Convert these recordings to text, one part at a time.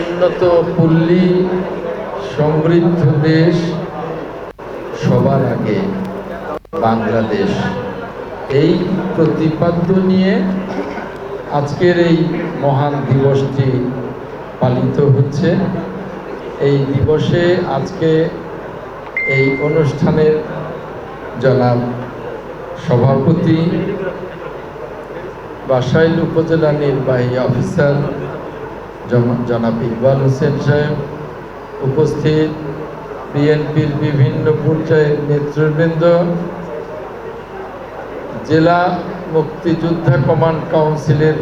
উন্নত পল্লী সমৃদ্ধ দেশ সবার আগে বাংলাদেশ, এই প্রতিপাদ্য নিয়ে আজকের এই মহান দিবসটি পালিত হচ্ছে। এই দিবসে আজকে এই অনুষ্ঠানের জনাব সভাপতি, বাসাইল উপজেলা নির্বাহী অফিসার জনাব ইকবাল হোসেন সাহেব, উপস্থিত বিএনপির বিভিন্ন পর্যায়ের নেতৃবৃন্দ, জেলা মুক্তিযোদ্ধা কমান্ড কাউন্সিলের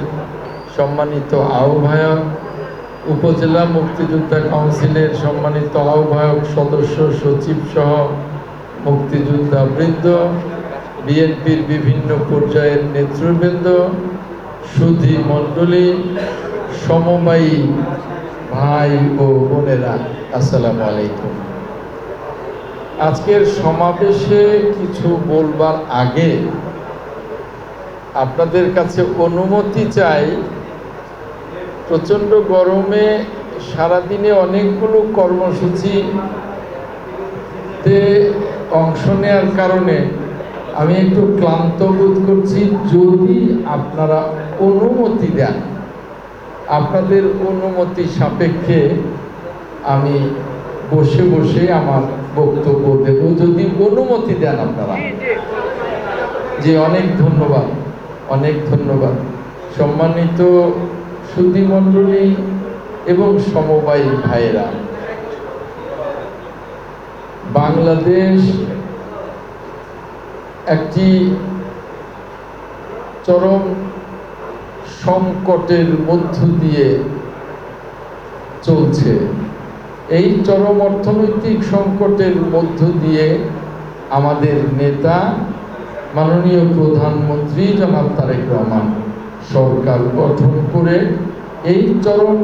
সম্মানিত আহ্বায়ক, উপজেলা মুক্তিযোদ্ধা কাউন্সিলের সম্মানিত আহ্বায়ক, সদস্য সচিব সহ মুক্তিযোদ্ধা বৃন্দ, বিএনপির বিভিন্ন পর্যায়ের নেতৃবৃন্দ, সুধী মণ্ডলী, সমবায়ী ভাই ও বোনেরা, আসসালামু আলাইকুম। আজকের সমাবেশে কিছু বলবার আগে আপনাদের কাছে অনুমতি চাই। প্রচণ্ড গরমে সারাদিনে অনেকগুলো কর্মসূচিতে অংশ নেওয়ার কারণে আমি একটু ক্লান্ত বোধ করছি। যদি আপনারা অনুমতি দেন, আপনাদের অনুমতি সাপেক্ষে আমি বসে বসে আমার বক্তব্য দেব, যদি অনুমতি দেন আপনারা। যে অনেক ধন্যবাদ, অনেক ধন্যবাদ। সম্মানিত সুধী মণ্ডলী এবং সমবায়ী ভাইয়েরা, বাংলাদেশ একটি চরম সংকটের মধ্য দিয়ে চলছে। এই চরম অর্থনৈতিক সংকটের মধ্য দিয়ে আমাদের নেতা মাননীয় প্রধানমন্ত্রী জনাব তারেক রহমান সরকার গঠন করে এই চরম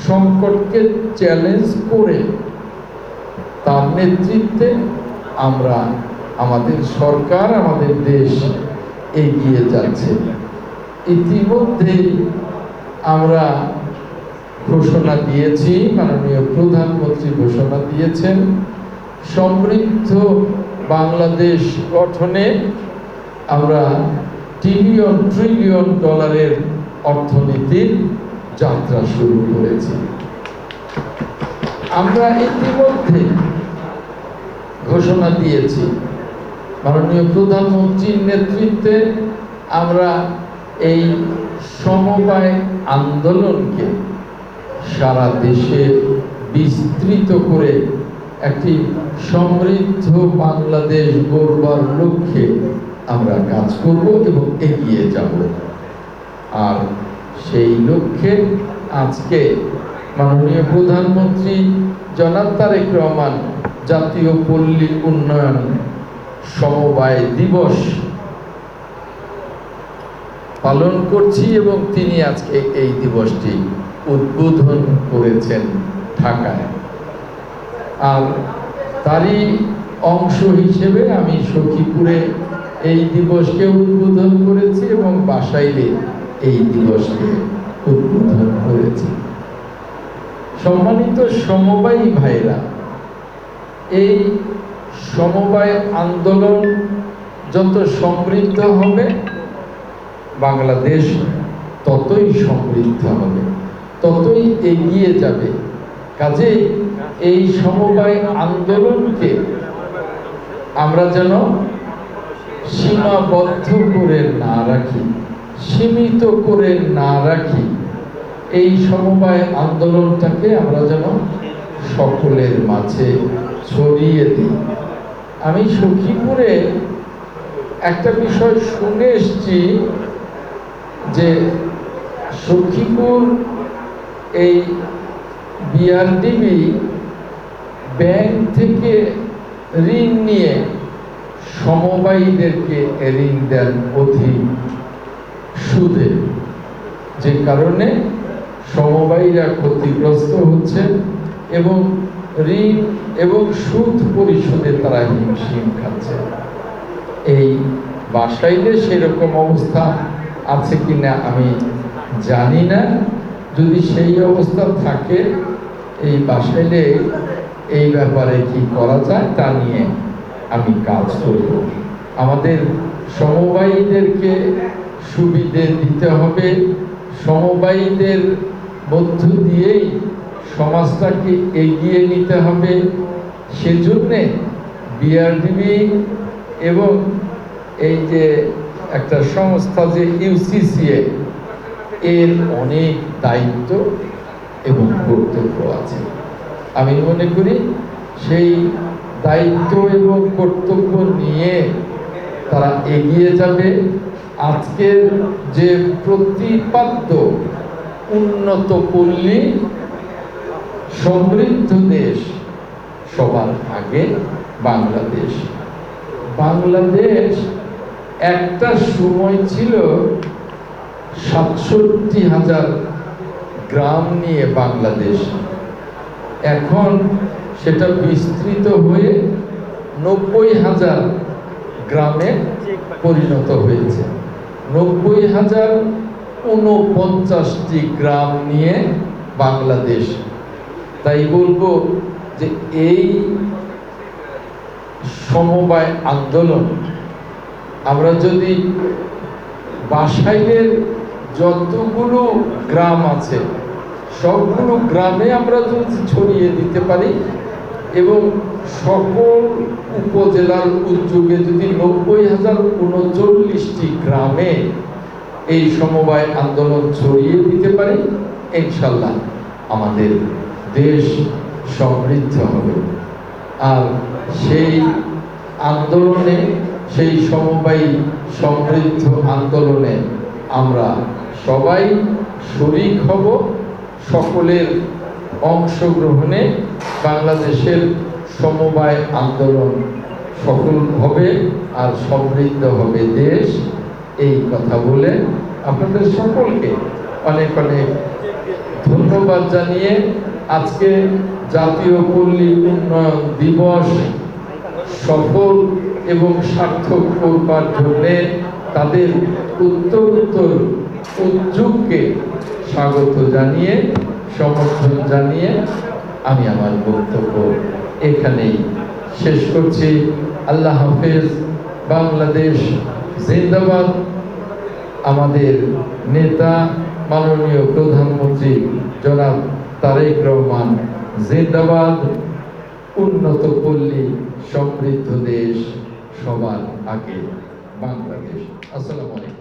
সংকটকে চ্যালেঞ্জ করে তার নেতৃত্বে আমরা, আমাদের সরকার, আমাদের দেশ এগিয়ে যাচ্ছে। ইতিমধ্যেই আমরা ঘোষণা দিয়েছি, মাননীয় প্রধানমন্ত্রী ঘোষণা দিয়েছেন, সমৃদ্ধ বাংলাদেশ গঠনে আমরা ট্রিলিয়ন ডলারের অর্থনীতির যাত্রা শুরু করেছি। আমরা ইতিমধ্যে ঘোষণা দিয়েছি, মাননীয় প্রধানমন্ত্রীর নেতৃত্বে আমরা এই সমবায় আন্দোলনকে সারা দেশে বিস্তৃত করে একটি সমৃদ্ধ বাংলাদেশ গড়বার লক্ষ্যে আমরা কাজ করব এবং এগিয়ে যাব। আর সেই লক্ষ্যে আজকে মাননীয় প্রধানমন্ত্রী জনাব তারেক রহমান জাতীয় পল্লী উন্নয়ন সমবায় দিবস পালন করছি এবং তিনি আজকে এই দিবসটি উদ্বোধন করেছেন ঢাকায়। আর তারই অংশ হিসেবে আমি সখীপুরে এই দিবসকে উদ্বোধন করেছি এবং বাসাইলে এই দিবসকে উদ্বোধন করেছি। সম্মানিত সমবায়ী ভাইরা, এই সমবায় আন্দোলন যত সমৃদ্ধ হবে, বাংলাদেশ ততই সমৃদ্ধ হবে, ততই এগিয়ে যাবে। কাজেই এই সমবায় আন্দোলনকে আমরা যেন সীমাবদ্ধ করে না রাখি, সীমিত করে না রাখি। এই সমবায় আন্দোলনটাকে আমরা যেন সকলের মাঝে ছড়িয়ে দিই। আমি সখীপুরে একটা বিষয় শুনে এসছি যে সখীপুর এই বিআরডিবি ব্যাংক থেকে ঋণ নিয়ে সমবায়ীদেরকে ঋণ দেন অধিক সুদে, যে কারণে সমবায়ীরা ক্ষতিগ্রস্ত হচ্ছে এবং ঋণ এবং সুদ পরিশোধে তারা হিমশিম খাচ্ছে। এই বাসাইলে সেরকম অবস্থা আছে কিনা আমি জানি না, যদি সেই অবস্থা থাকে, এই বাসাইলে এই ব্যাপারে কি করা যায় তা নিয়ে আমি কাজ করব। আমাদের সমবায়ীদেরকে সুবিধে দিতে হবে, সমবায়ীদের মধ্য দিয়েই সমাজটাকে এগিয়ে নিতে হবে। সেজন্যে বিআরডিবি এবং এই যে একটা সংস্থা যে ইউসিসিএ, এর অনেক দায়িত্ব এবং কর্তব্য আছে। আমি মনে করি সেই দায়িত্ব এবং কর্তব্য নিয়ে তারা এগিয়ে যাবে। আজকের যে প্রতিপাদ্য উন্নত পল্লী সমৃদ্ধ দেশ, সবার আগে বাংলাদেশ। বাংলাদেশ একটা সময় ছিল ৬৭,০০০ গ্রাম নিয়ে বাংলাদেশ, এখন সেটা বিস্তৃত হয়ে ৯০,০০০ গ্রামে পরিণত হয়েছে। ৯০,০৪৯টি গ্রাম নিয়ে বাংলাদেশ। তাই বলবো যে এই সমবায় আন্দোলন আমরা যদি বাসাইলের যতগুলো গ্রাম আছে সবগুলো গ্রামে আমরা যদি ছড়িয়ে দিতে পারি এবং সকল উপজেলার উদ্যোগে যদি ৯০,০৩৯টি গ্রামে এই সমবায় আন্দোলন ছড়িয়ে দিতে পারি, ইনশাল্লাহ আমাদের দেশ সমৃদ্ধ হবে। আর সেই আন্দোলনে, সেই সমবায়ী সমৃদ্ধ আন্দোলনে আমরা সবাই শরীক হব। সকলের অংশগ্রহণে বাংলাদেশের সমবায় আন্দোলন সফল হবে আর সমৃদ্ধ হবে দেশ। এই কথা বলে আপনাদের সকলকে অনেক অনেক ধন্যবাদ জানিয়ে আজকে জাতীয় পল্লী উন্নয়ন দিবস সফল এবং সার্থক করবার জন্য তাদের উত্তরোত্তর উদ্যোগকে স্বাগত জানিয়ে, সমর্থন জানিয়ে আমি আমার বক্তব্য এখানেই শেষ করছি। আল্লাহ হাফেজ। বাংলাদেশ জিন্দাবাদ। আমাদের নেতা মাননীয় প্রধানমন্ত্রী জনাব তারেক রহমান জিন্দাবাদ। উন্নত পল্লী সমৃদ্ধ দেশ, সবার আগে বাংলাদেশ। আসসালামু আলাইকুম।